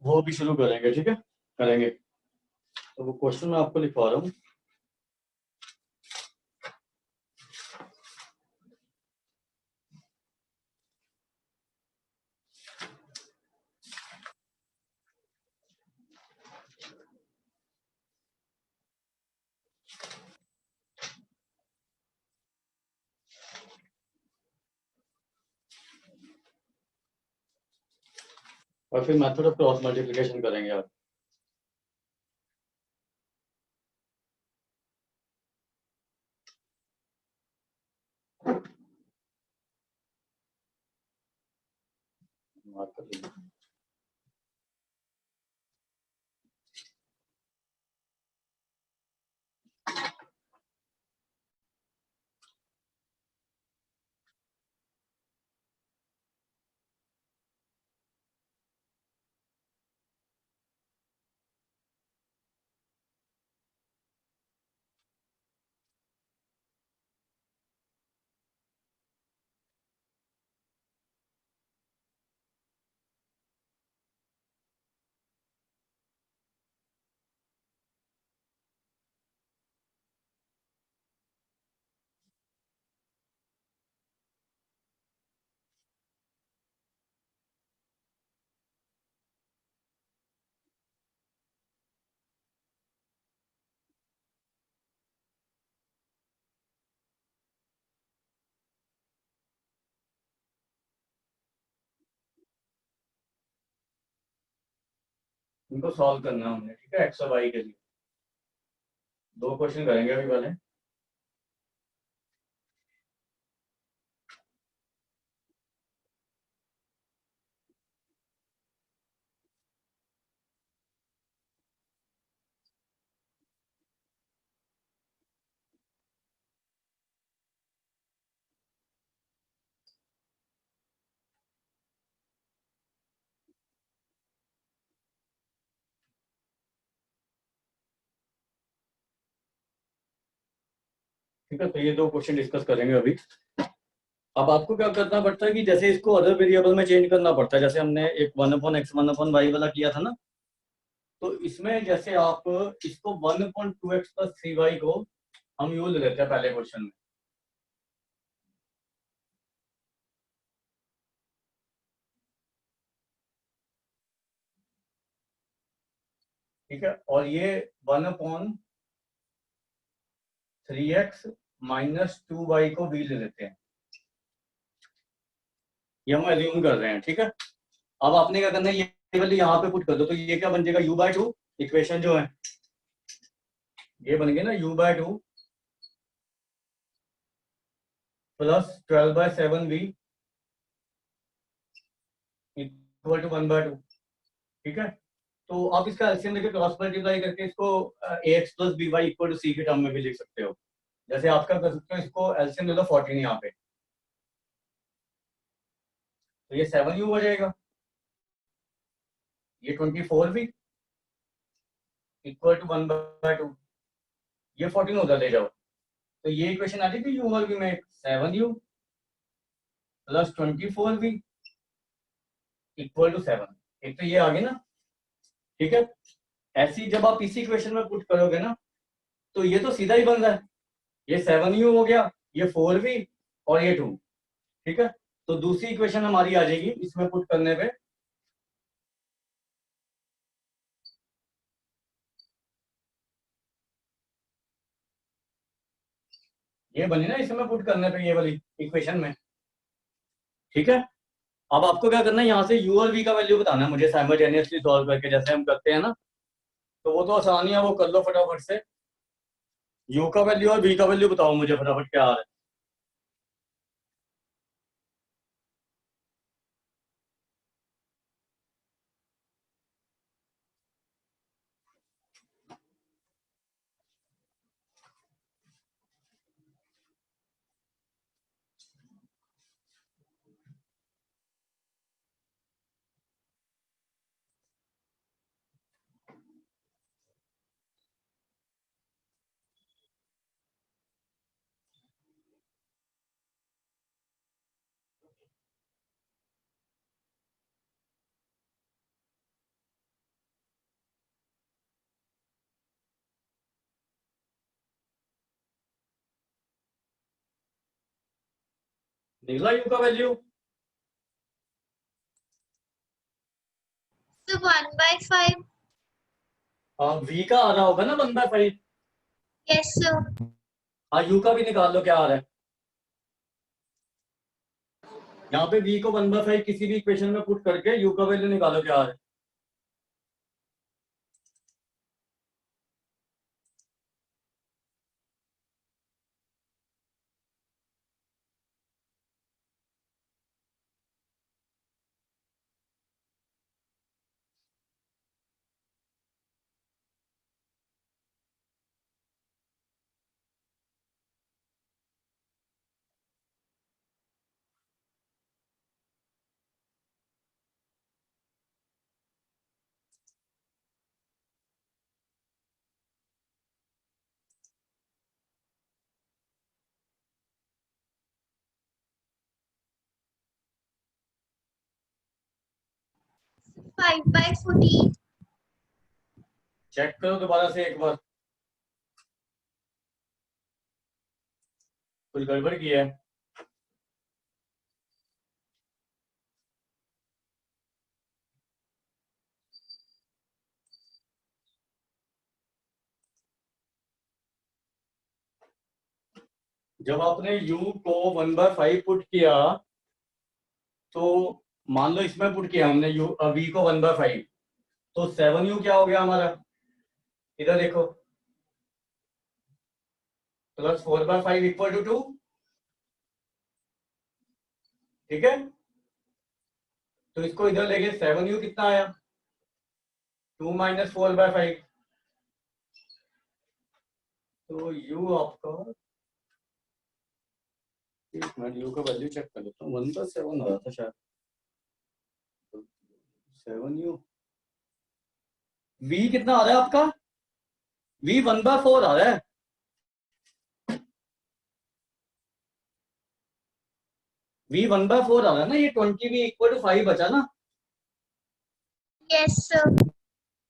वो भी शुरू करेंगे, ठीक है, करेंगे। तो वो क्वेश्चन मैं आपको लिखवा रहा हूँ। और फिर मेथड ऑफ क्रॉस मल्टीप्लिकेशन करेंगे आप। मार्क कर लीजिए। इनको सॉल्व करना है हमने, ठीक है, एक्स और वाई के लिए। दो क्वेश्चन करेंगे अभी पहले। ठीक है, तो ये दो क्वेश्चन डिस्कस करेंगे अभी। अब आपको क्या करना पड़ता है कि जैसे इसको अदर वेरिएबल में चेंज करना पड़ता है, जैसे हमने एक 1/x 1/y वाला किया था ना, तो इसमें जैसे आप इसको 1/2x + 3y को हम यूज लेते हैं पहले क्वेश्चन में। ठीक है, और ये 1/3x - 2y को भी ले लेते हैं। ये हम एज्यूम कर रहे हैं, ठीक है। अब आपने क्या करना है, ये वाली यहाँ पे पुट कर दो, तो ये क्या बन जाएगा, u/2 इक्वेशन जो है ये बन गया ना, u/2 + 12/7v = 1/2। ठीक है, तो आप इसका एलसीएम लेके क्रॉस मल्टीप्लाई करके इसको ax + by = c के टर्म में भी लिख सकते हो। जैसे आप क्या कर सकते हो, इसको एलसीएम ले लो 14 यहाँ पे, तो ये 7u हो जाएगा। ये 24v = 1/2, ये 14 उधर ले जाओ, तो ये इक्वेशन आ जाएगी u और v में 7u + 24v = 7। एक तो ये आ गया ना, ठीक है। ऐसी जब आप इसी इक्वेशन में पुट करोगे ना, तो ये तो सीधा ही बन रहा है, ये 7u हो गया, ये 4v और ये 2। ठीक है, तो दूसरी इक्वेशन हमारी आ जाएगी इसमें पुट करने पे, ये बनी ना इसमें पुट करने पे, ये वाली इक्वेशन में। ठीक है, अब आपको क्या करना है, यहाँ से u और v का वैल्यू बताना है मुझे साइमल्टेनियसली सॉल्व करके, जैसे हम करते हैं ना, तो वो तो आसानी है, वो कर लो फटाफट से। u का वैल्यू और v का वैल्यू बताओ मुझे फटाफट, क्या आ रहा है। निकला यू का वैल्यू? तो 1/5। वी का आ रहा होगा ना 1/5। Yes sir. हाँ, यू का भी निकाल लो क्या आ रहा है। यहाँ पे v को 1/5 किसी भी इक्वेशन में पुट करके u का वैल्यू निकालो क्या आ रहा है। Five by 14। चेक करो दोबारा से एक बार, कुछ गड़बड़ की है। जब आपने u को 1/5 पुट किया तो मान लो इसमें पुट किया हमने v को 1/5, तो 7u क्या हो गया हमारा, इधर देखो, प्लस 4/5 इक्वल टू 2। ठीक है, तो इसको इधर लेके 7u कितना आया, 2 माइनस 4/5। तो u आपका, एक मिनट यू का वैल्यू चेक कर लेता हूँ, 1/7 आ रहा था शायद। 7u, v कितना आ रहा है आपका, v 1/4 आ रहा है। v 1/4 आ रहा है ना, ये 20v इक्वल टू 5 बचा ना। Yes sir.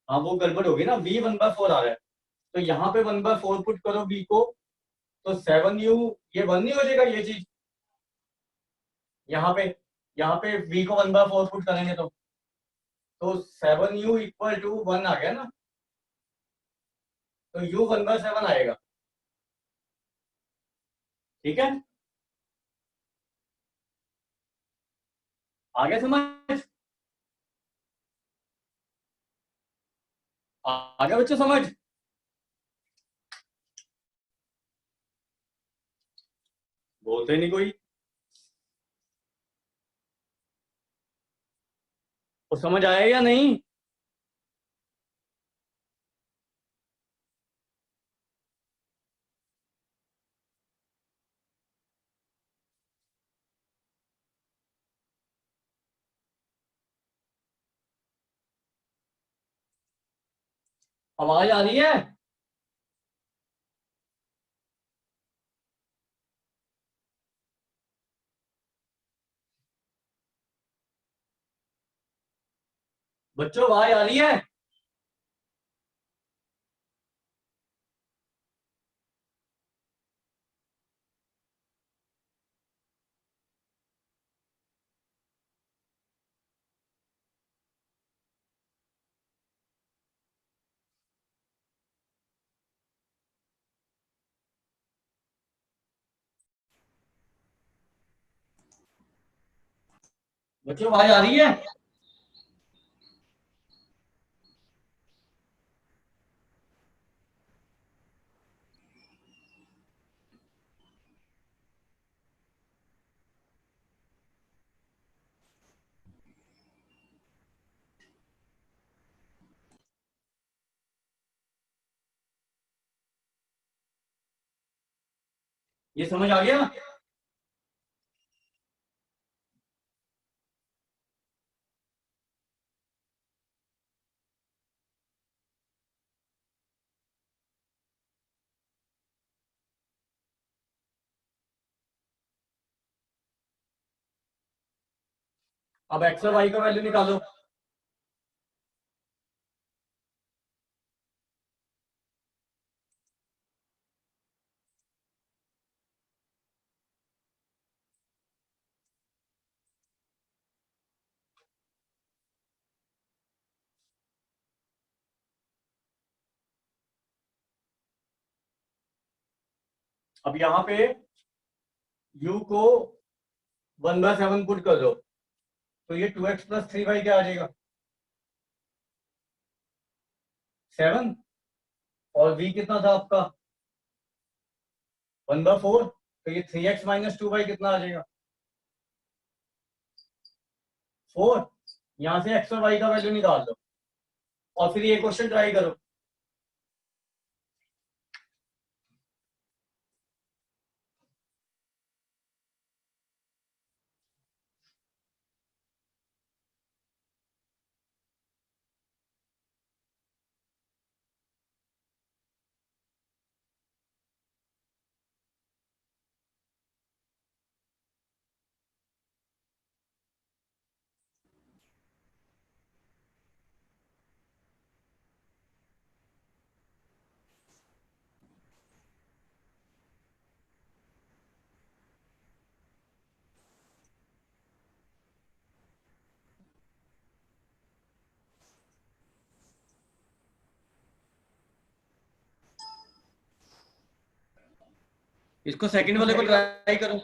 हाँ, वो गड़बड़ होगी ना, v 1/4 आ रहा है, तो यहाँ पे 1/4 पुट करो v को, तो 7u, ये 1 नहीं हो जाएगा ये चीज, यहाँ पे v को 1/4 पुट करेंगे तो 7u इक्वल टू 1 आ गया ना, तो u 1/7 आएगा। ठीक है, आ गया समझ, आ गया बच्चों समझ। बोलते नहीं कोई, तो समझ आया या नहीं। आवाज आ रही है? बच्चों आवाज आ रही है? बच्चों आवाज आ रही है? ये समझ आ गया? अब एक्स और वाई का वैल्यू निकालो। अब यहाँ पे u को 1/7 पुट कर दो तो ये 2x + 3y क्या आ जाएगा 7 और v कितना था आपका 1/4 तो ये 3x - 2y कितना आ जाएगा 4। यहाँ से x और y का वैल्यू निकाल दो और फिर ये क्वेश्चन ट्राई करो। इसको सेकंड वाले को ट्राई करो।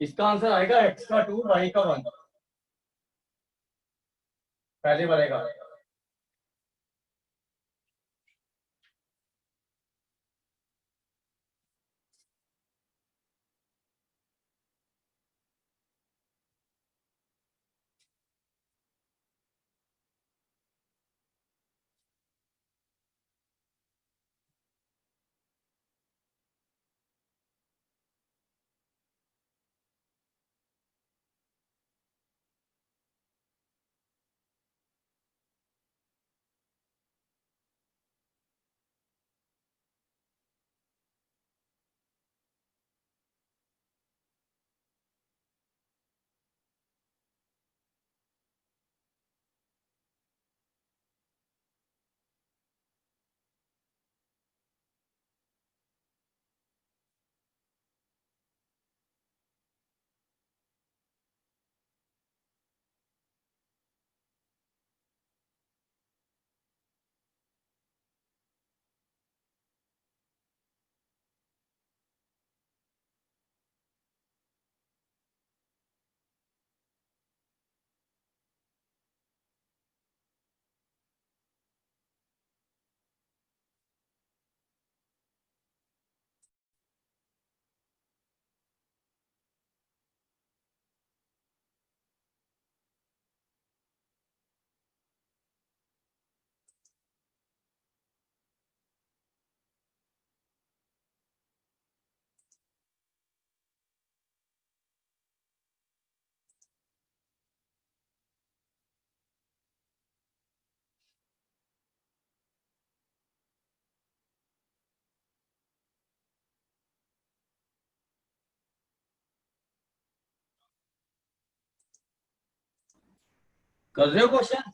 इसका आंसर आएगा x का 2 y का 1 पहले वाले का। कर रहे हो क्वेश्चन।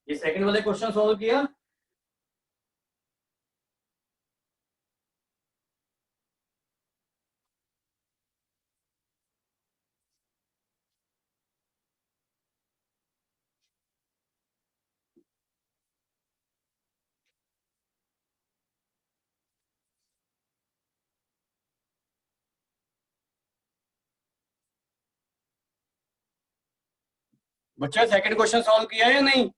ये सेकंड वाले क्वेश्चन सॉल्व किया? बच्चे सेकंड क्वेश्चन सॉल्व किया या नहीं?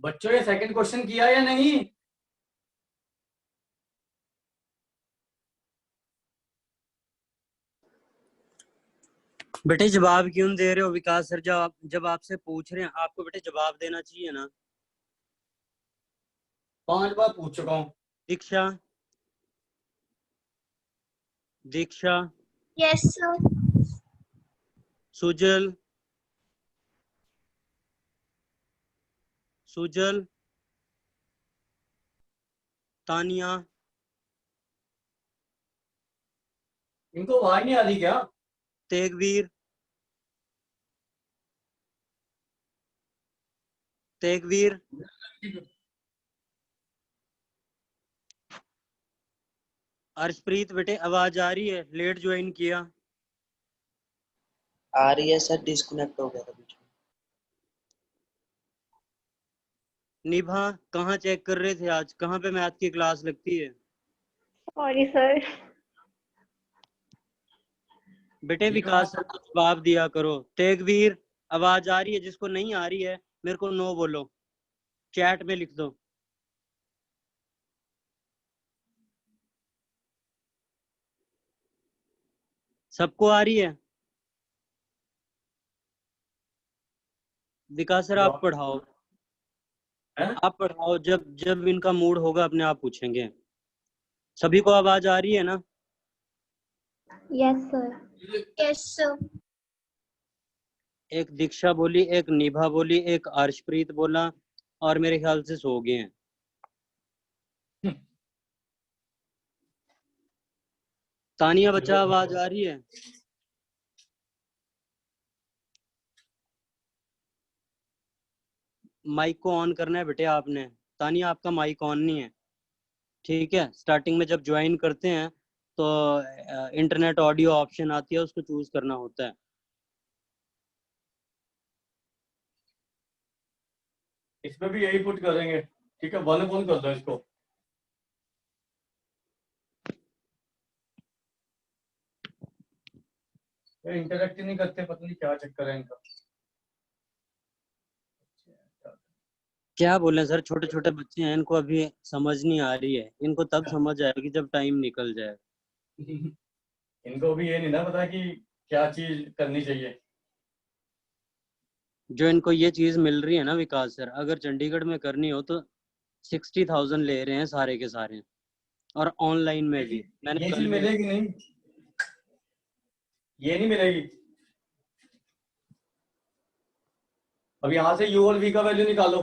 बच्चों ये सेकंड क्वेश्चन किया या नहीं? बेटे जवाब क्यों दे रहे हो विकास सर? जब आपसे पूछ रहे हैं आपको बेटे जवाब देना चाहिए ना। 5 बार पूछ चुका हूँ। दीक्षा, दीक्षा, Yes, sir. सुजल, सुजल, तानिया, इनको आवाज नहीं आ रही क्या? तेगवीर, तेगवीर, अर्शप्रीत बेटे आवाज आ रही है? लेट ज्वाइन किया। आ रही है सर, डिस्कनेक्ट हो गया था बीच में। निभा कहाँ चेक कर रहे थे आज? कहाँ पे मैथ की क्लास लगती है? Sorry sir. बेटे विकास सर को जवाब दिया करो। तेगवीर आवाज आ रही है? जिसको नहीं आ रही है मेरे को नो बोलो, चैट में लिख दो। सबको आ रही है? विकास सर आप पढ़ाओ, आप पढ़ाओ। जब जब इनका मूड होगा अपने आप पूछेंगे। सभी को आवाज आ रही है ना? Yes sir. Yes, sir. एक दीक्षा बोली, एक निभा बोली, एक अर्शप्रीत बोला और मेरे ख्याल से सो गए हैं। तानिया बच्चा आवाज आ रही है? माइक को ऑन करना है बेटे आपने। तानिया आपका माइक ऑन नहीं है, ठीक है? स्टार्टिंग में जब ज्वाइन करते हैं तो इंटरनेट ऑडियो ऑप्शन आती है, उसको चूज करना होता है। इसमें भी यही पुट करेंगे, ठीक है? 1 कर दो इसको। इंटरेक्ट नहीं करते, पता नहीं क्या चक्कर है इनका। क्या बोले सर, छोटे छोटे बच्चे हैं, इनको अभी समझ नहीं आ रही है। इनको तब समझ आएगी जब टाइम निकल जाए। इनको भी ये नहीं ना पता कि क्या चीज करनी चाहिए। जो इनको ये चीज मिल रही है ना विकास सर, अगर चंडीगढ़ में करनी हो तो 60,000 ले रहे हैं सारे के सारे, और ऑनलाइन में भी। मैंने ये कल चीज भी मिलेगी नहीं, ये नहीं मिलेगी। अब यहाँ से यू और वी का वैल्यू निकालो,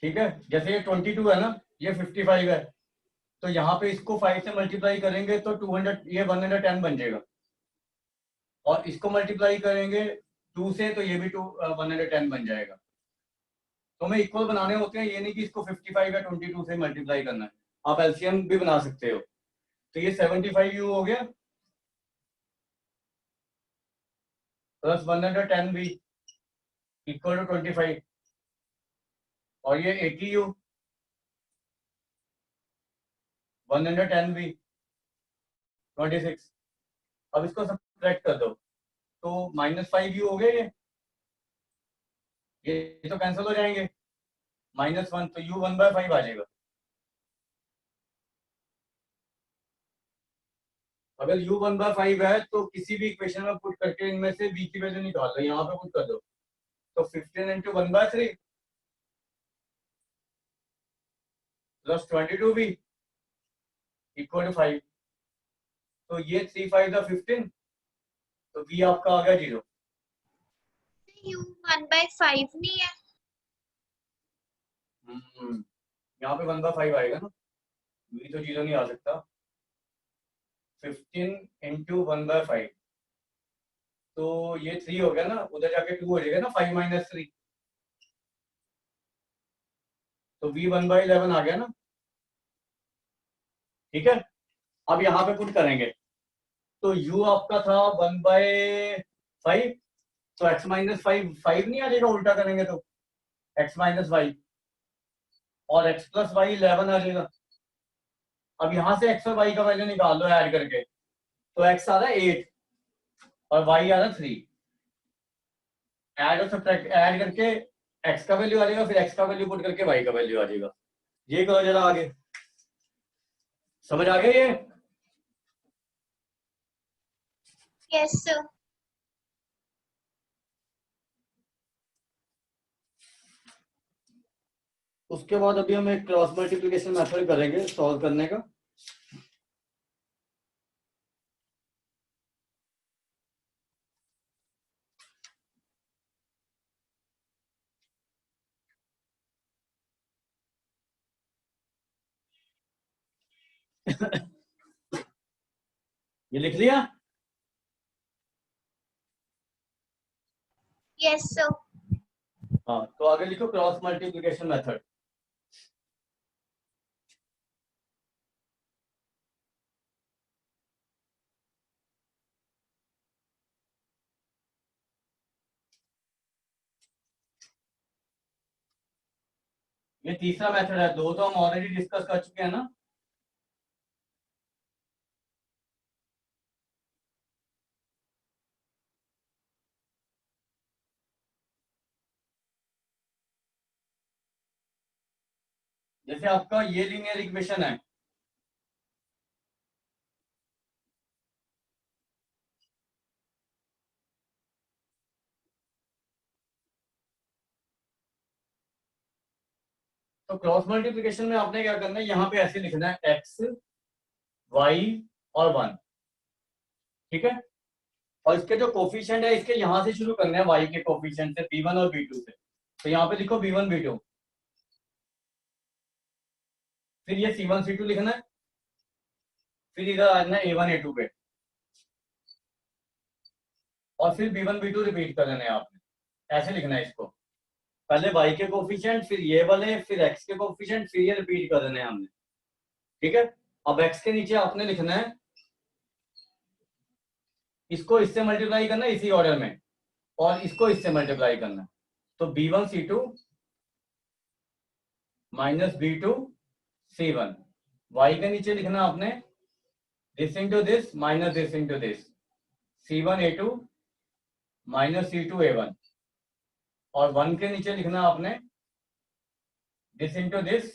ठीक है? जैसे ये 22 है ना, ये 55 है, तो यहाँ पे इसको 5 से मल्टीप्लाई करेंगे तो 200, ये 110 बन जाएगा। और इसको मल्टीप्लाई करेंगे 2 से तो ये भी 110 बन जाएगा। तो हमें इक्वल बनाने होते हैं, ये नहीं कि इसको 55 या 22 से मल्टीप्लाई करना है। आप एलसीएम भी बना सकते हो। तो ये 75 यू हो गया प्लस 110 भी इक्वल टू 25, और ये 80 यू 110 भी 26। अब इसको सब्ट्रैक्ट कर दो तो -5 यू हो गए ये तो कैंसिल हो जाएंगे, -1 तो u 1/5 आ जाएगा। अगर u 1/5 है तो किसी भी इक्वेशन में पुट करके इनमें से v की वैल्यू निकाल लो, यहाँ पे पुट कर दो तो 15 × 1/3 प्लस 22 भी इक्वल टू 5। तो ये 3 5 15 तो v आपका आ गया 0। U 1/5 नहीं है। यहाँ पे 1/5 आएगा ना, v तो 0 नहीं आ सकता। 15 × 1/5 तो ये 3 हो गया ना, उधर जाके 2 हो जाएगा ना, 5 - 3 तो v 1/11 आ गया ना। ठीक है, अब यहाँ पे पुट करेंगे तो u आपका था 1/5 तो x - 5 5 नहीं आ जाएगा, उल्टा करेंगे तो x - 5 और x + y 11 आ जाएगा। अब यहाँ से x और y का वैल्यू निकाल लो ऐड करके, तो x आ रहा है 8 और y आ रहा है 3। ऐड और सब्ट्रैक्ट ऐड करके x का वैल्यू आ जाएगा, फिर x का वैल्यू पुट करके y का वैल्यू आ जाएगा। ये करो जरा आगे, समझ आ गया ये? Yes sir. उसके बाद अभी हम एक क्रॉस मल्टीप्लिकेशन मेथड करेंगे सॉल्व करने का। ये लिख लिया? Yes sir. हाँ, तो आगे लिखो क्रॉस मल्टीप्लिकेशन मेथड। ये तीसरा मेथड है, दो तो हम ऑलरेडी डिस्कस कर चुके हैं ना। जैसे आपका ये लीनियर इक्वेशन है, तो क्रॉस मल्टीप्लिकेशन में आपने क्या करना है, यहाँ पे ऐसे लिखना है x y और 1। ठीक है, और इसके जो कोफिशिएंट है इसके यहाँ से शुरू करना है, y के कोफिशिएंट से b1 और b2 से। तो यहाँ पे लिखो b1 b2, फिर ये c1 c2 लिखना है, फिर इधर आना है a1 a2 पे, और फिर b1 b2 रिपीट कर देना है आपने। ऐसे लिखना है इसको, पहले y के कोफिशिएंट, फिर ये वाले, फिर x के कोफिशिएंट, फिर ये रिपीट कर देने हैं हमने। ठीक है, अब x के नीचे आपने लिखना है, इसको इससे मल्टीप्लाई करना है इसी ऑर्डर में, और इसको इससे मल्टीप्लाई करना है। तो b1 c2 minus b2 c1, y के नीचे लिखना आपने this into this minus this into this, c1 a2 minus c2 a1, और 1 के नीचे लिखना आपने दिस इंटू दिस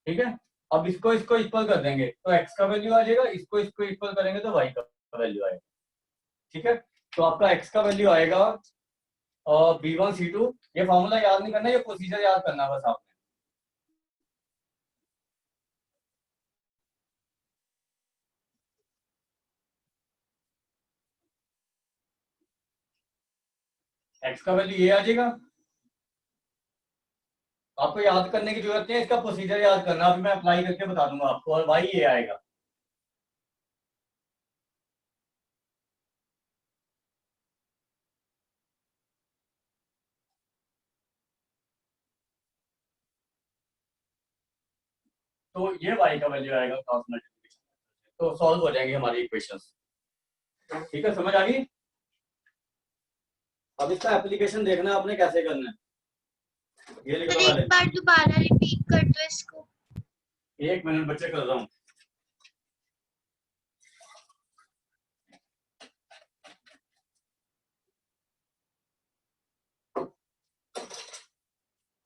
ठीक है। अब इसको इसको इक्वल कर देंगे तो x का वैल्यू आ जाएगा, इसको इसको इक्वल करेंगे तो y का वैल्यू आएगा। ठीक है, तो आपका x का वैल्यू आएगा b1 c2। ये फॉर्मूला याद नहीं करना, ये प्रोसीजर याद करना बस आपने। x का वैल्यू ये आ जाएगा, आपको याद करने की जरूरत नहीं है, इसका प्रोसीजर याद करना, अभी मैं अप्लाई करके बता दूंगा आपको। और y ये आएगा, तो ये y का वैल्यू आएगा क्रॉस मल्टीप्लिकेशन, तो सॉल्व हो जाएंगे हमारी इक्वेशंस। ठीक है, समझ आ गई? अब इसका एप्लीकेशन देखना है आपने कैसे करना है। ये लिख सर लो एक पहले। बार दोबारा रिपीट कर दो इसको। 1 मिनट बच्चे कर रहा हूँ।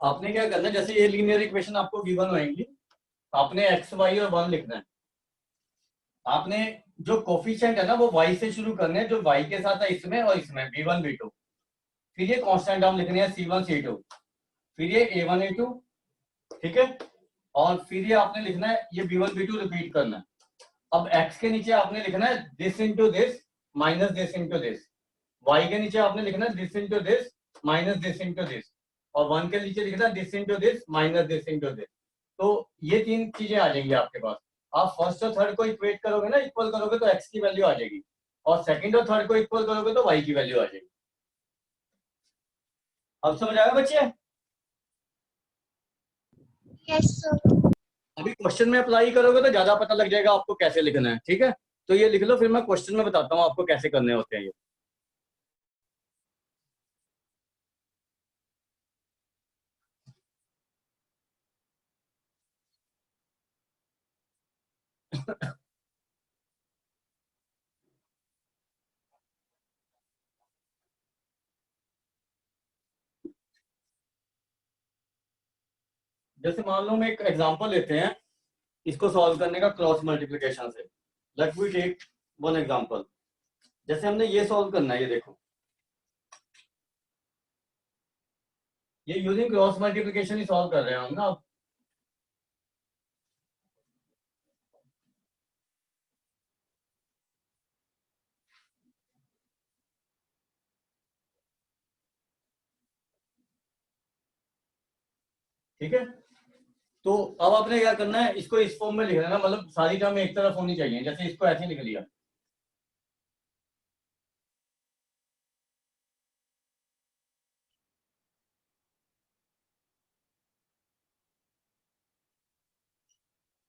आपने क्या करना है, जैसे ये लीनियर इक्वेशन आपको गिवन होंगी, आपने एक्स वाई और 1 लिखना है। आपने जो कोफिशिएंट है ना वो y से शुरू करने हैं, जो y के साथ है इसमें और इसमें b1 b2। फिर ये कांस्टेंट टर्म लिखने हैं c1 c2, फिर ये a1 a2, ठीक है। और फिर ये आपने लिखना है ये b1 b2 रिपीट करना है। अब x के नीचे आपने लिखना है this into this minus this into this, y के नीचे आपने लिखना है this into this minus this into this, और 1 के नीचे लिखना है this into this minus this into this. तो ये 3 चीजें आ जाएंगी आपके पास। आप फर्स्ट और थर्ड को इक्वेट करोगे ना, इक्वल करोगे तो x की वैल्यू आ जाएगी, और सेकंड और थर्ड को इक्वल करोगे तो y की वैल्यू आ जाएगी। अब समझ आया बच्चे? Yes sir. अभी क्वेश्चन में अप्लाई करोगे तो ज्यादा पता लग जाएगा आपको कैसे लिखना है, ठीक है। तो ये लिख लो, फिर मैं क्वेश्चन में बताता हूँ आपको कैसे करने होते हैं ये। जैसे मान लो मैं एक एग्जांपल लेते हैं इसको सॉल्व करने का क्रॉस मल्टीप्लिकेशन से। Let we take one example. जैसे हमने ये सॉल्व करना है, ये देखो, ये यूजिंग क्रॉस मल्टीप्लिकेशन ही सॉल्व कर रहे हैं हम ना। ठीक है, तो अब आपने क्या करना है, इसको इस फॉर्म में लिख लेना, मतलब सारी टर्म एक तरफ होनी चाहिए। जैसे इसको ऐसे लिख लिया,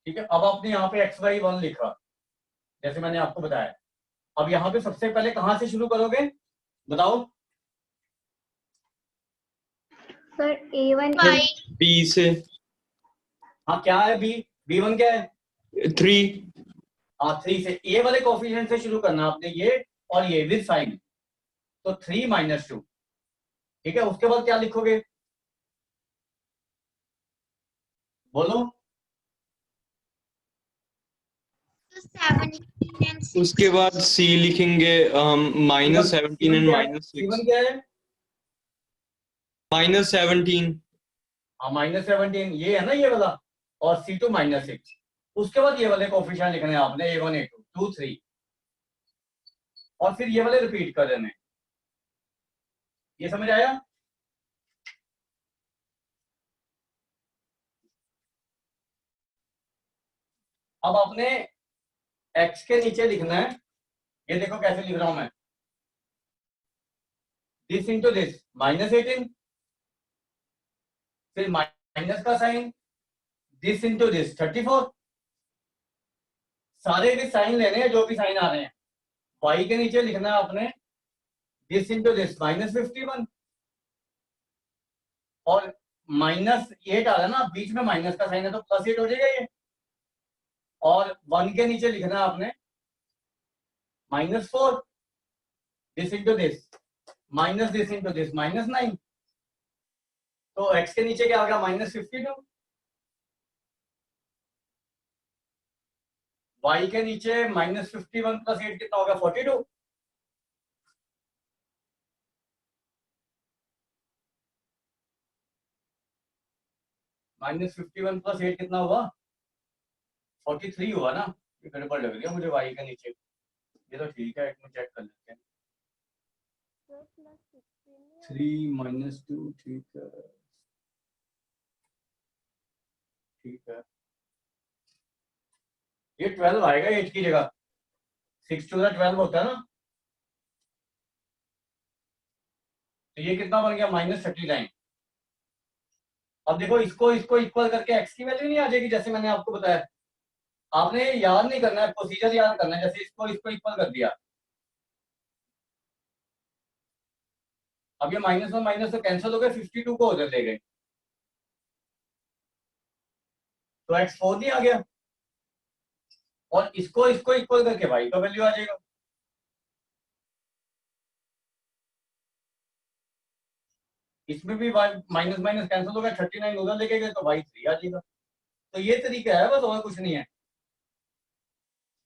ठीक है। अब आपने यहाँ पे एक्स वाई 1 लिखा जैसे मैंने आपको बताया। अब यहाँ पे सबसे पहले कहाँ से शुरू करोगे बताओ? Sir A1 five. बी से हाँ, क्या है बी? b1 क्या है? 3 हाँ, 3 से। ए वाले कोफिशिएंट से शुरू करना आपने, ये और ये विद साइन, तो 3 माइनस 2, ठीक है। उसके बाद क्या लिखोगे बोलो? तो 17 एंड 6। उसके बाद सी लिखेंगे -17 एंड c1 क्या है? -17 हाँ, -17 ये है ना, ये वाला, और c2 -6। उसके बाद ये वाले कोफिशिएंट लिखने हैं आपने, a1 a2 2 3, और फिर ये वाले रिपीट कर देने। ये समझ आया? अब आपने x के नीचे लिखना है, ये देखो कैसे लिख रहा हूं मैं, दिस इंटू दिस -18, फिर माइनस का साइन, दिस इंटू दिस 34। सारे भी साइन लेने हैं जो भी साइन आ रहे हैं। y के नीचे लिखना है आपने दिस इंटू दिस -51, और -8 आ रहा है ना, बीच में माइनस का साइन है तो +8 हो जाएगा ये। और 1 के नीचे लिखना है आपने -4, this into this minus this into this -9। तो x के नीचे क्या आ गया, -52। y के नीचे -51 + 8 कितना होगा, 42। -51 + 8 कितना हुआ, 43 हुआ ना। ये गड़बड़ लग रही है मुझे y के नीचे। ये तो ठीक है, एक मिनट चेक कर लेते हैं। 3 - 2, ठीक है, ठीक है। ये 12 आएगा 8 की जगह, 6 × 2 = 12 होता है ना। तो ये कितना बन गया, -39। अब देखो, इसको इसको इक्वल करके x की वैल्यू नहीं आ जाएगी, जैसे मैंने आपको बताया। आपने याद नहीं करना है, प्रोसीजर याद करना है। जैसे इसको इसको इक्वल कर दिया, अब ये -1 - तो कैंसिल हो गए, 52 को उधर ले गए। तो x 4 नहीं आ गया, और इसको इसको इक्वल करके y का वैल्यू आ जाएगा। इसमें भी माइनस माइनस कैंसिल होगा, 39 उधर लेके गए तो y 3 आ जाएगा। तो ये तरीका है बस, और कुछ नहीं है।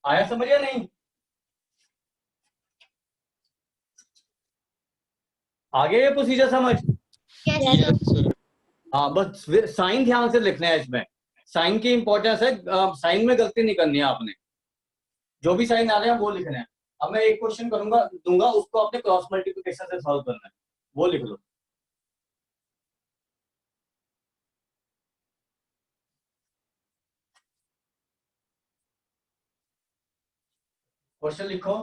आया समझ या नहीं? आगे ये प्रोसीजर समझ? Yes, sir. sir. हाँ, बस साइन ध्यान से लिखना है इसमें, साइन की इंपॉर्टेंस है, साइन में गलती नहीं करनी है आपने, जो भी साइन आ रहे हैं वो लिखने हैं। अब मैं एक क्वेश्चन करूंगा दूंगा, उसको आपने क्रॉस मल्टीप्लिकेशन से सॉल्व करना है, वो लिख लो। क्वेश्चन लिखो।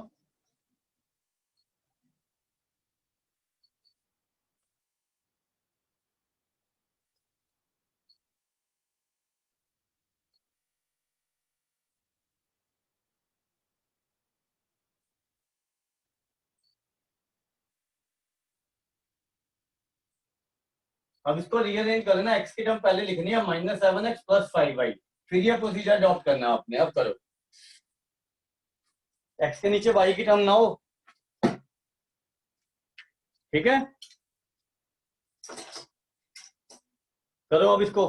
अब इसको रीअरेंज करना, एक्स की टर्म पहले लिखनी है -7x + 5y, फिर ये प्रोसीजर अडॉप्ट करना है आपने। अब करो, एक्स के नीचे y की टर्म ना हो, ठीक है? करो अब इसको।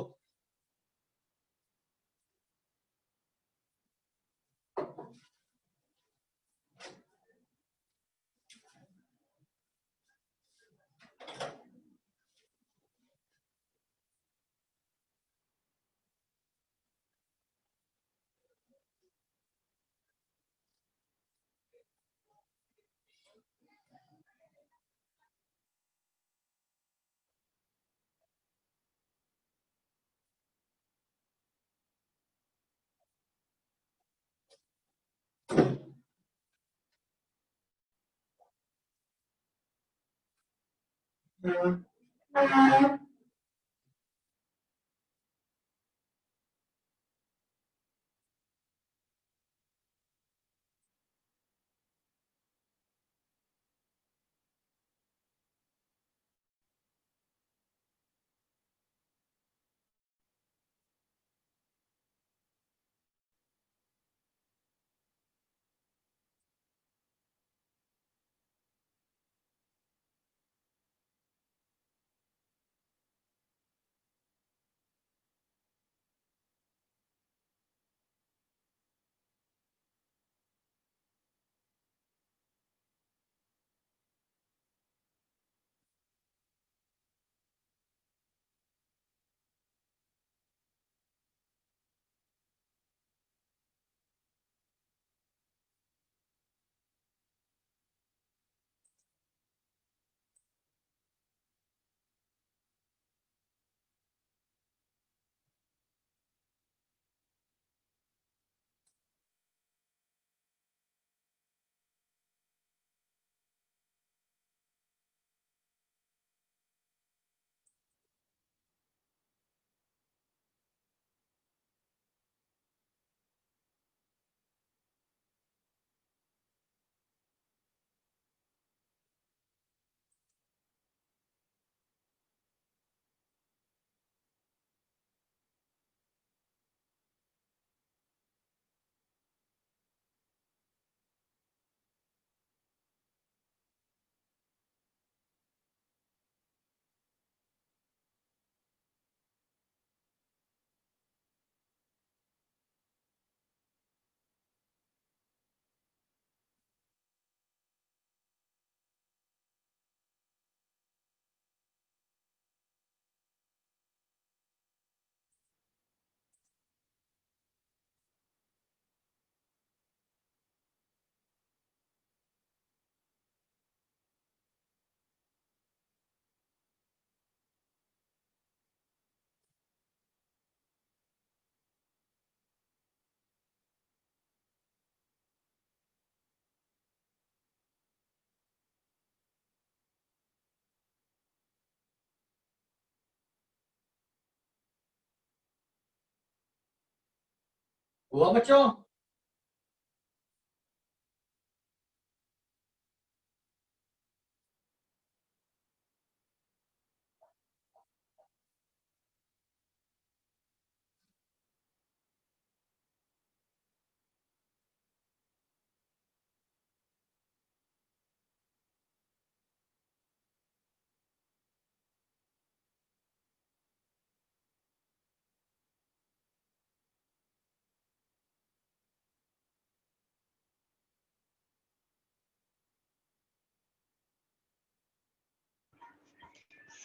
हुआ बच्चों?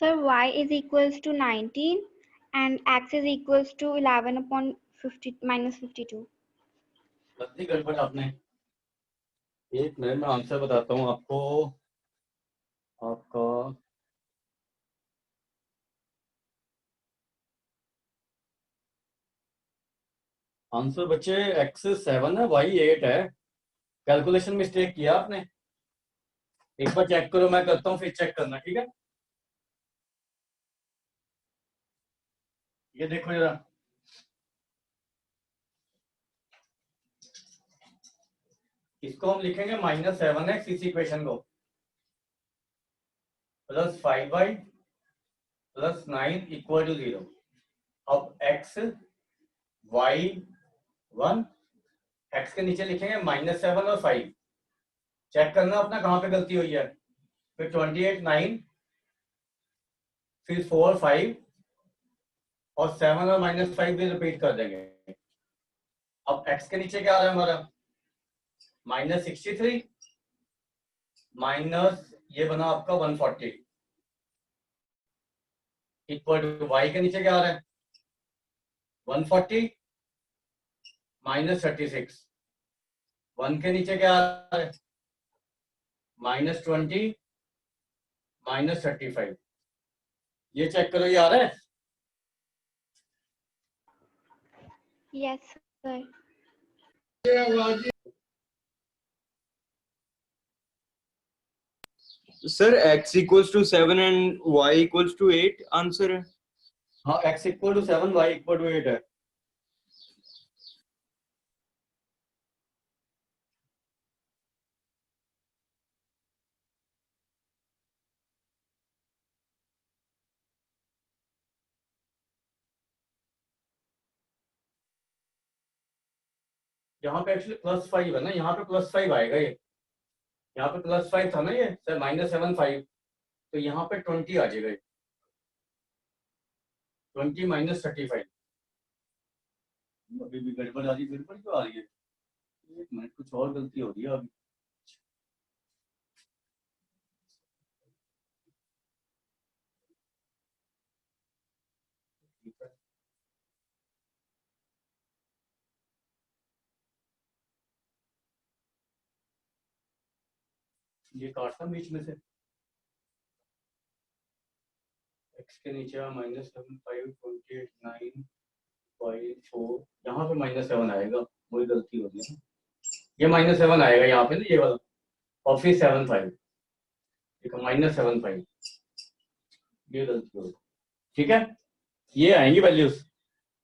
Sir, y is equals to 19 and x is equals to 11 upon 50 minus 52. गलती गड़बड़ आपने। एक मिनट में आंसर बताता हूँ आपको। आपका आंसर बच्चे x 7 है, y 8 है। कैलकुलेशन मिस्टेक किया आपने। एक बार चेक करो, मैं करता हूँ फिर चेक करना, ठीक है। ये देखो जरा, इसको हम लिखेंगे -7x इस इक्वेशन को, plus 5y plus 9 equal to 0। अब x y 1, x के नीचे लिखेंगे -7 और 5। चेक करना अपना कहाँ पे गलती हुई है। फिर 28 9, फिर 4 5 और 7 और -5 भी रिपीट कर देंगे। अब x के नीचे क्या आ रहा है हमारा, -63 माइनस ये बना आपका 140 इक्वल टू y के नीचे क्या आ रहा है, 140 -36। 1 के नीचे क्या आ रहा है, -20 -35। ये चेक करो, ये आ रहा है। Yes, sir. Sir x equals to 7 and y equals to 8 answer है। हाँ, x equal to 7 y equal to 8 है। यहाँ पे एक्चुअली +5 है ना, यहाँ पे +5 आएगा। ये यहाँ पे +5 था ना, ये सर -7 5, तो यहाँ पे 20 आ जाएगा। 20 -35। अभी भी गड़बड़ आ रही, गड़बड़ क्यों आ रही है। एक मिनट, कुछ और गलती हो रही है अभी। ये काटता बीच में से, x के नीचे -7 5 28 9 5 4, यहाँ पे -7 आएगा। वही गलती हो रही है, ये -7 आएगा यहाँ पे ना, ये वाला, और फिर 7 5, ठीक है, -7 5। ये गलती हो रही है, ठीक है। ये आएंगी वैल्यूज,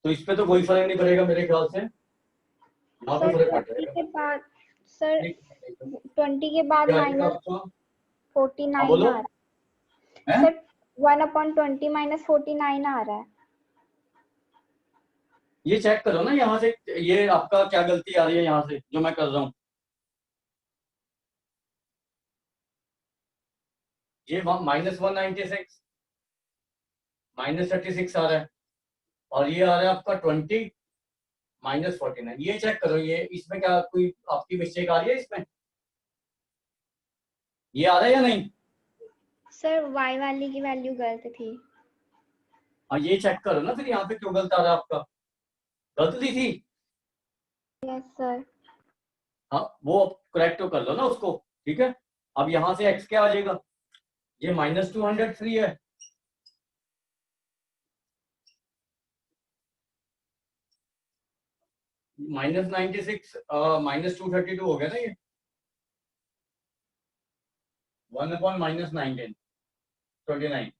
तो इस पे तो कोई फर्क नहीं पड़ेगा मेरे ख्याल से। यहाँ पे Sir, फर्क पड़ 20 जाएगा। के बाद सर ठीक है, 20 के बाद क्या आएगा minus आपका? 49 हाँ बोलो। आ रहा है। हैं? सर 1/20 minus 49 आ रहा है। ये चेक करो ना यहाँ से, ये आपका क्या गलती आ रही है यहाँ से जो मैं कर रहा हूँ। ये -196 -36 आ रहा है, और ये आ रहा है आपका 20 -49। ये चेक करो, ये इसमें क्या कोई आपकी मिस्टेक आ रही है इसमें, ये आ रहा है या नहीं। सर y वाली की वैल्यू गलत थी। हाँ, ये चेक करो ना फिर, यहाँ पे क्यों गलत आ रहा है आपका, गलत दी थी। Yes sir. हाँ, वो करेक्ट तो कर लो ना उसको, ठीक है। अब यहाँ से x क्या आ जाएगा, ये -203 है, -96 -232 हो गया ना ये, 1/-19 29।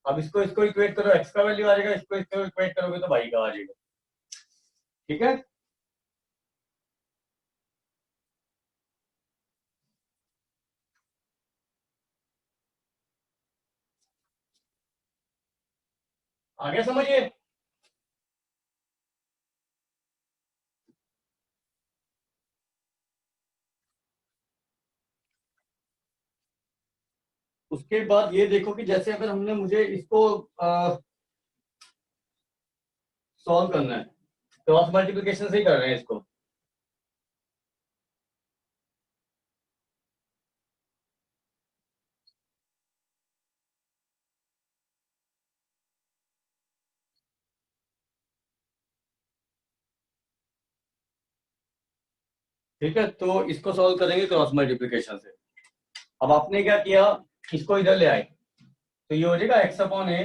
अब इसको इसको इक्वेट करो, x का वैल्यू आ जाएगा, इसको इसको इक्वेट करोगे तो y का आ जाएगा, ठीक है। आगे समझिए। उसके बाद ये देखो कि जैसे अगर हमने मुझे इसको सॉल्व करना है, क्रॉस मल्टीप्लिकेशन से ही कर रहे हैं इसको। ठीक है, तो इसको सॉल्व करेंगे क्रॉस मल्टीप्लिकेशन से। अब आपने क्या किया, इसको इधर ले आए, तो ये हो जाएगा x upon a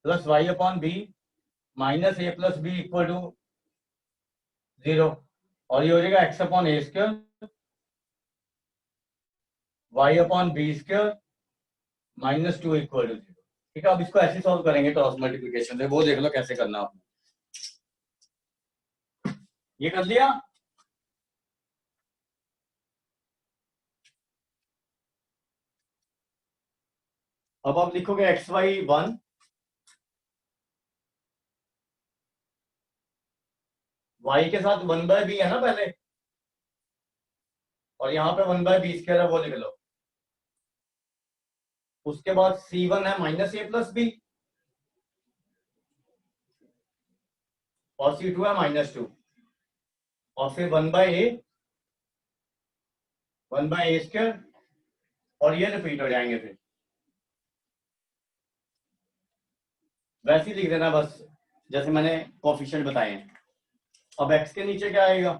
plus y upon b minus a plus b equal to 0, और ये हो जाएगा x upon A square Y upon B square minus 2 equal to 0। ठीक है, अब इसको ऐसे सॉल्व करेंगे क्रॉस मल्टीप्लिकेशन से, वो देख लो कैसे करना आपने। ये कर लिया, अब आप लिखोगे एक्स वाई 1 वाई के साथ 1/b है ना पहले, और यहाँ पे 1/b स्क्वायर है, वो लिख लो। उसके बाद c1 है माइनस ए प्लस बी, और c2 है -2, और फिर 1/a स्क्वायर, और ये रिपीट हो जाएंगे। फिर वैसे ही लिख देना बस जैसे मैंने कोफिशिएंट बताए हैं। अब x के नीचे क्या आएगा,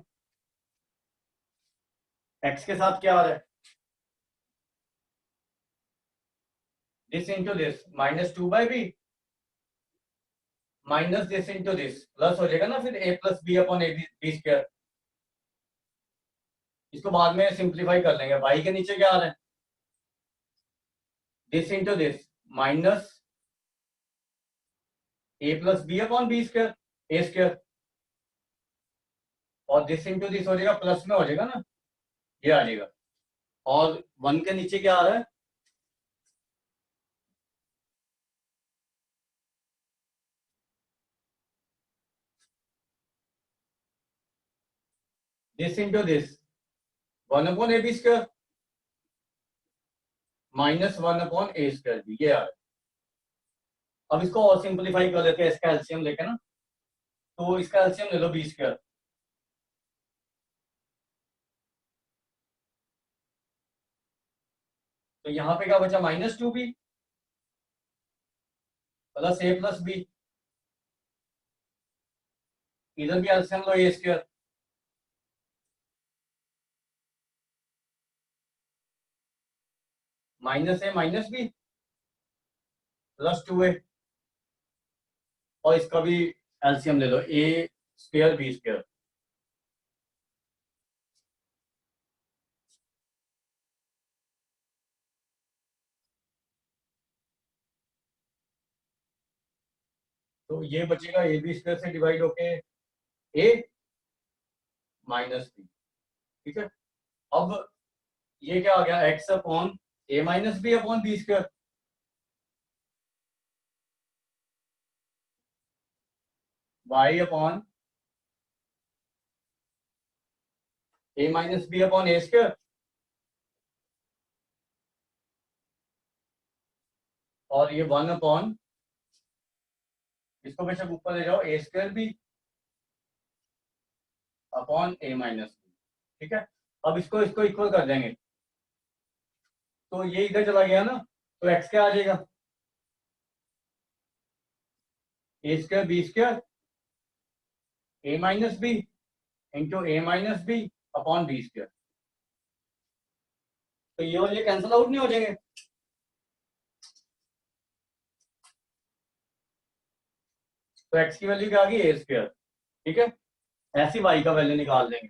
x के साथ क्या आ रहा है, this into this -2/b minus this into this plus हो जाएगा ना फिर a plus b upon a b square. इसको बाद में सिंप्लीफाई कर लेंगे। y के नीचे क्या आ रहा है, this into this minus a plus b upon B square a square, और दिस इंटू दिस हो जाएगा प्लस में हो जाएगा ना, ये आ जाएगा। और 1 के नीचे क्या आ रहा है, this into this 1 upon a b square minus 1 upon A square b, ये आ रहा है। अब इसको और सिंप्लीफाई कर लेते हैं, इसका एलसीएम लेके ना, तो इसका एलसीएम ले लो बी स्क्वायर, तो यहाँ पे क्या बचा -2b प्लस ए प्लस बी, इधर भी एलसीएम लो ए स्क्वायर, माइनस ए माइनस बी प्लस 2a, और इसका भी एलसीएम ले लो ए स्क्वायर बी स्क्वायर। तो ये बचेगा ए बी स्क्वायर से डिवाइड होके ए माइनस बी। ठीक है, अब ये क्या आ गया, X upon A minus B upon B square, Y upon A minus B upon A square, और ये 1 अपॉन, इसको बेशक ऊपर ले जाओ, A square B upon A minus B. ठीक है, अब इसको इसको इक्वल कर देंगे, तो ये इधर चला गया ना, तो एक्स क्या आ जाएगा, A square B square A minus B into A minus B upon B square. तो ये और ये कैंसिल आउट नहीं हो जाएंगे, तो एक्स की वैल्यू क्या आ गई, ए स्क्वायर। ठीक है, ऐसी वाई का वैल्यू निकाल देंगे।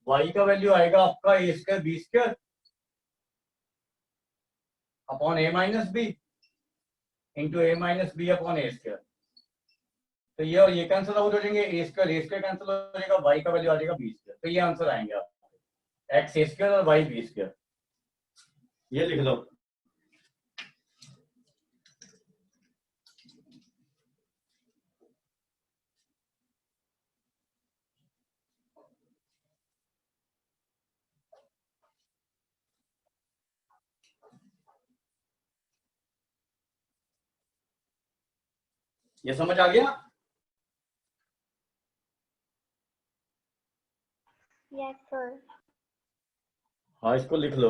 वाई का वैल्यू आएगा आपका ए square B square upon A minus B into A minus B upon A square. तो ये और ये कैंसिल आउट हो जाएंगे, ए स्क्वायर कैंसिल हो जाएगा, वाई का वैल्यू आ जाएगा बी स्क्वायर। तो ये आंसर आएंगे आप एक्स ए स्क्वायर और वाई बी स्क्वायर, ये लिख लो। ये समझ आ गया, Yes, sir. हाँ इसको लिख लो।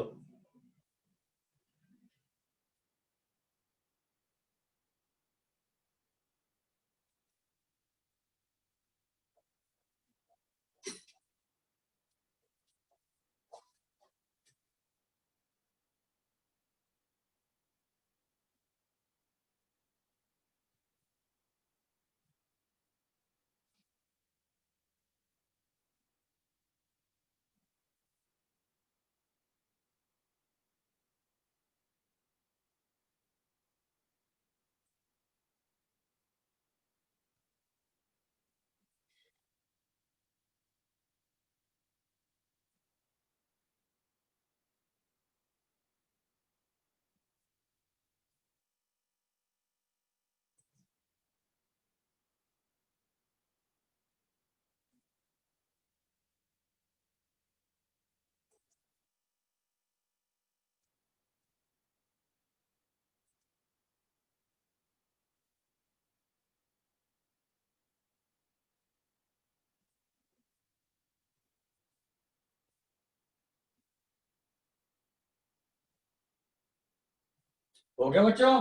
हो गया बच्चों?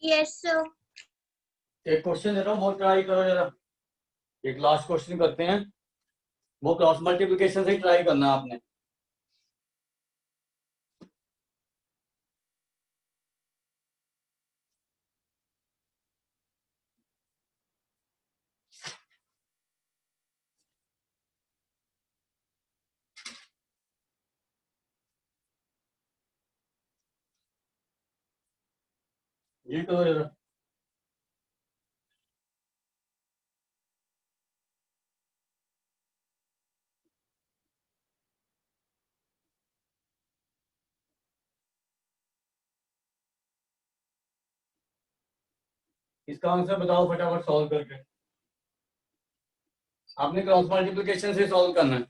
Yes, sir. एक क्वेश्चन दे रहा हूँ, वो ट्राई करो जरा। एक लास्ट क्वेश्चन करते हैं, वो क्रॉस मल्टीप्लिकेशन से ही ट्राई करना है आपने। ये करो जरा। इसका आंसर बताओ फटाफट सॉल्व करके। आपने क्रॉस मल्टीप्लिकेशन से सॉल्व करना है।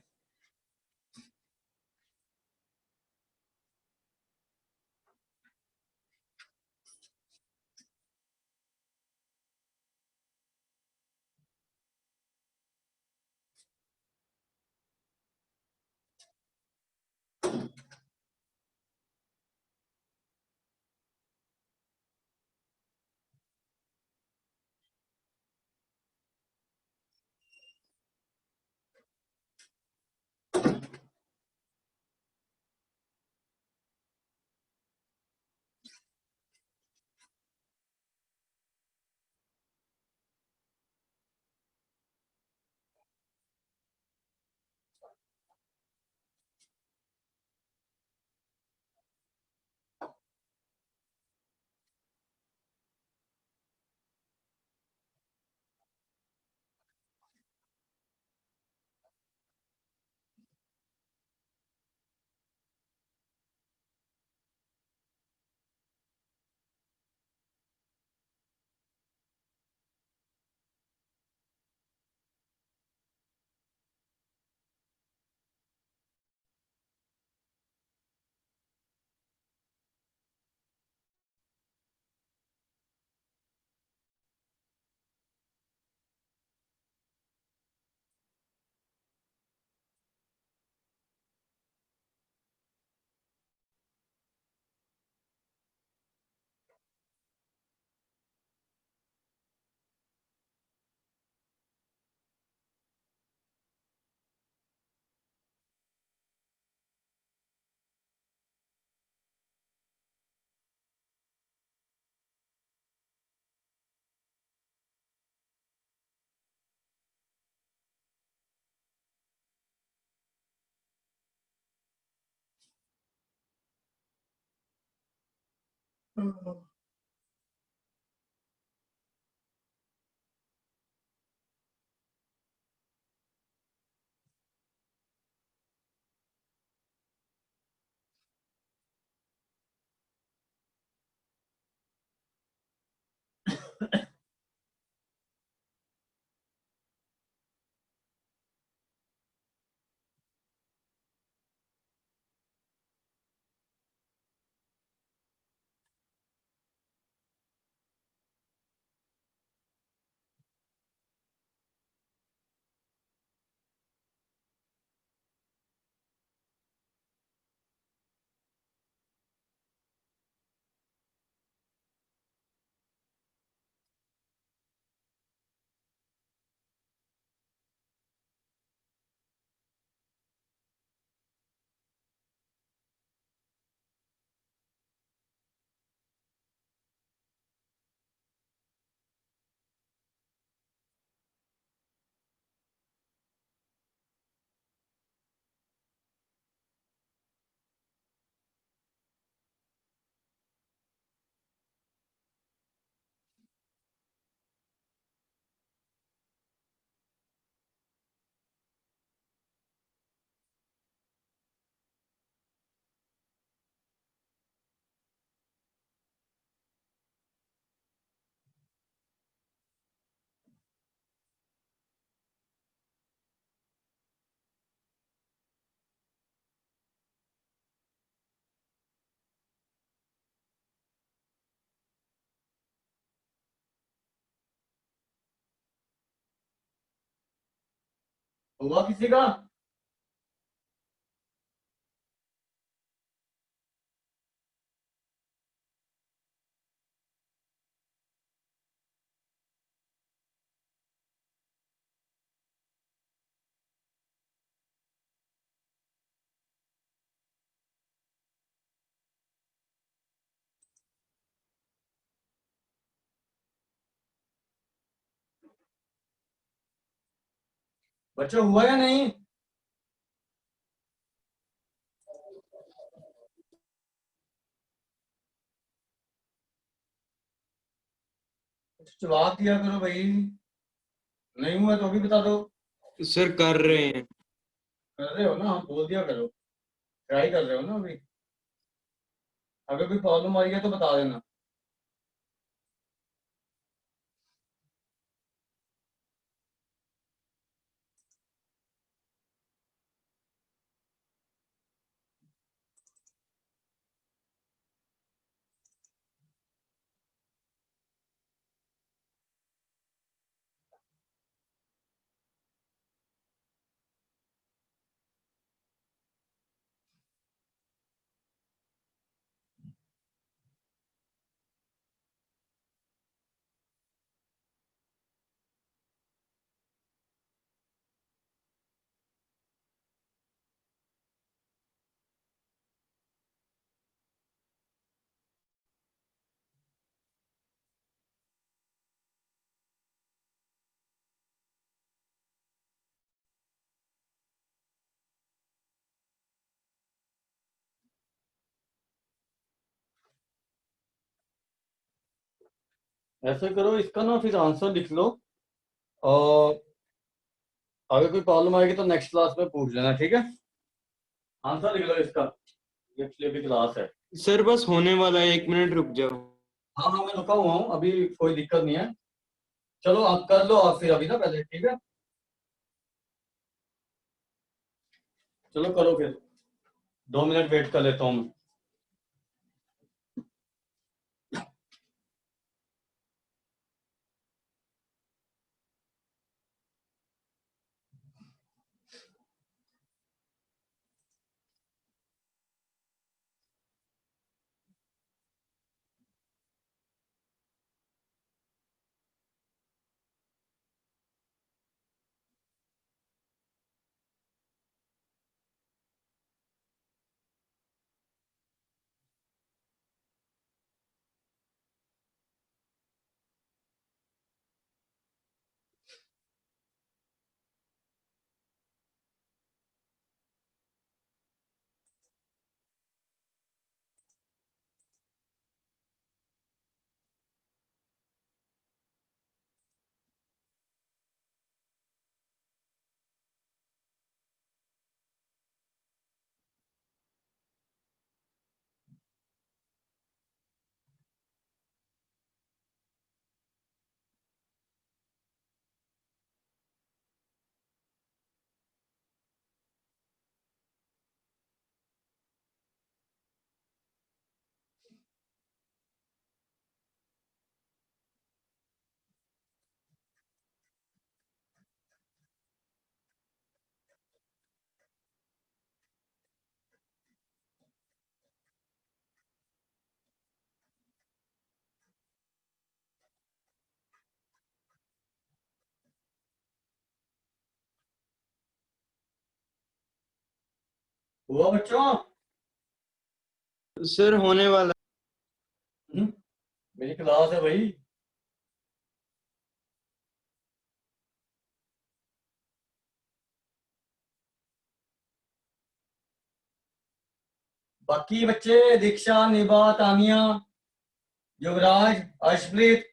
हुआ किसी का? बच्चों हुआ या नहीं? कुछ जवाब दिया करो भाई, नहीं हुआ तो भी बता दो। सर कर रहे हैं। कर रहे हो ना, हाँ बोल दिया करो, ट्राई कर रहे हो ना अभी। अगर कोई प्रॉब्लम आ रही है तो बता देना। ऐसे करो, इसका ना फिर आंसर लिख लो, और अगर कोई प्रॉब्लम आएगी तो नेक्स्ट क्लास में पूछ लेना, ठीक है? आंसर लिख लो इसका, ये पिछले भी क्लास है। सर बस होने वाला है, 1 मिनट रुक जाओ। हाँ हाँ मैं रुका हुआ हूँ अभी, कोई दिक्कत नहीं है। चलो आप कर लो, आप फिर अभी ना पहले, ठीक है? चलो करो फिर, 2 मिनट वेट कर लेता हूँ मैं। हुआ बच्चों? सर होने वाला। मेरी क्लास है भाई। बाकी बच्चे, दीक्षा, निभा, तानिया, युवराज, अर्शप्रीत,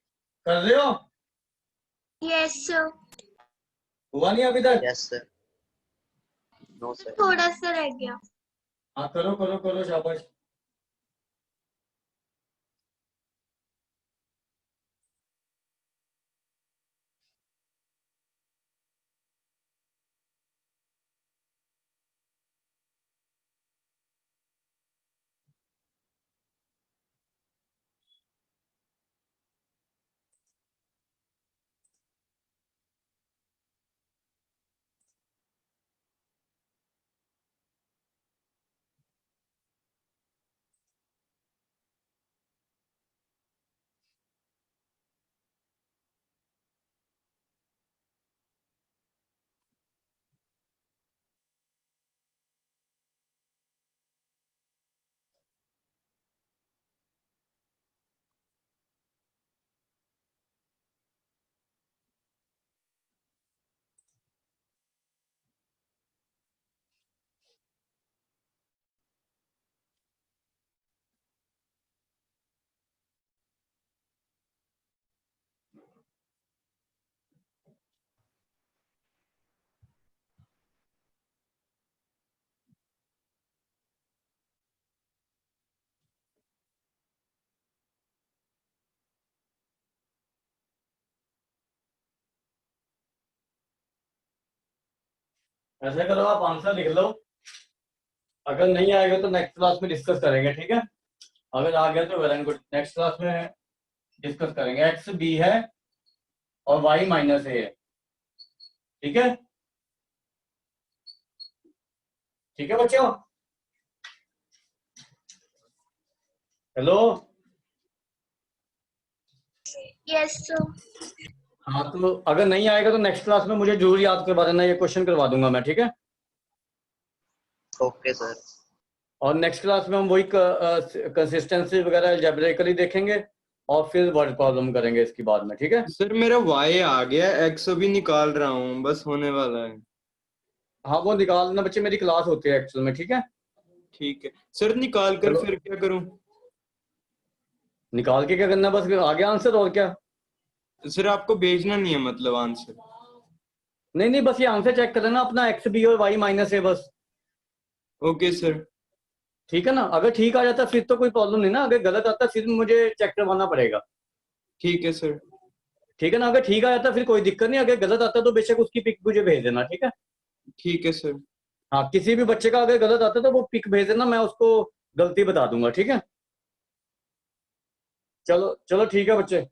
कर रहे हो? Yes, sir. हुआ नहीं अभी तक? Yes sir. No sir. थोड़ा सा रह गया। हाँ करो करो करो, शाबाश। ऐसा करो, आप आंसर लिख लो, अगर नहीं आएगा तो नेक्स्ट क्लास में डिस्कस करेंगे, ठीक है? अगर आ गया तो well and good, next class में डिस्कस करेंगे। एक्स बी है और वाई माइनस ए है, ठीक है? ठीक है बच्चों, हेलो। Yes, sir. हाँ, तो अगर नहीं आएगा तो नेक्स्ट क्लास में मुझे जरूर याद करवा देना, ये क्वेश्चन करवा दूंगा मैं, ठीक है? Okay sir. और नेक्स्ट क्लास में हम वही कंसिस्टेंसी वगैरह अलजेब्रिकली देखेंगे और फिर वर्ड प्रॉब्लम करेंगे इसके बाद में, ठीक है? सर मेरा y आ गया, x अभी निकाल रहा हूँ, बस होने वाला है। हाँ, वो निकाल देना बच्चे, मेरी क्लास होती है एक्चुअल में, ठीक है? ठीक है सर, निकाल कर चलो। फिर क्या करूँ? निकाल के क्या करना है, बस आ गया आंसर, और क्या? सर आपको भेजना नहीं है मतलब आंसर? नहीं नहीं, बस ये आंसर चेक कर लेना अपना, एक्स बी और वाई माइनस ए, बस। Okay sir. ठीक है ना? अगर ठीक आ जाता फिर तो कोई प्रॉब्लम नहीं ना, अगर गलत आता फिर मुझे चेक करवाना पड़ेगा, ठीक है सर। ठीक है ना? अगर ठीक आ जाता फिर कोई दिक्कत नहीं, अगर गलत आता तो बेशक उसकी पिक मुझे भेज देना, ठीक है? ठीक है सर। हाँ, किसी भी बच्चे का अगर गलत आता तो वो पिक भेज देना, मैं उसको गलती बता दूंगा, ठीक है? चलो चलो, ठीक है बच्चे।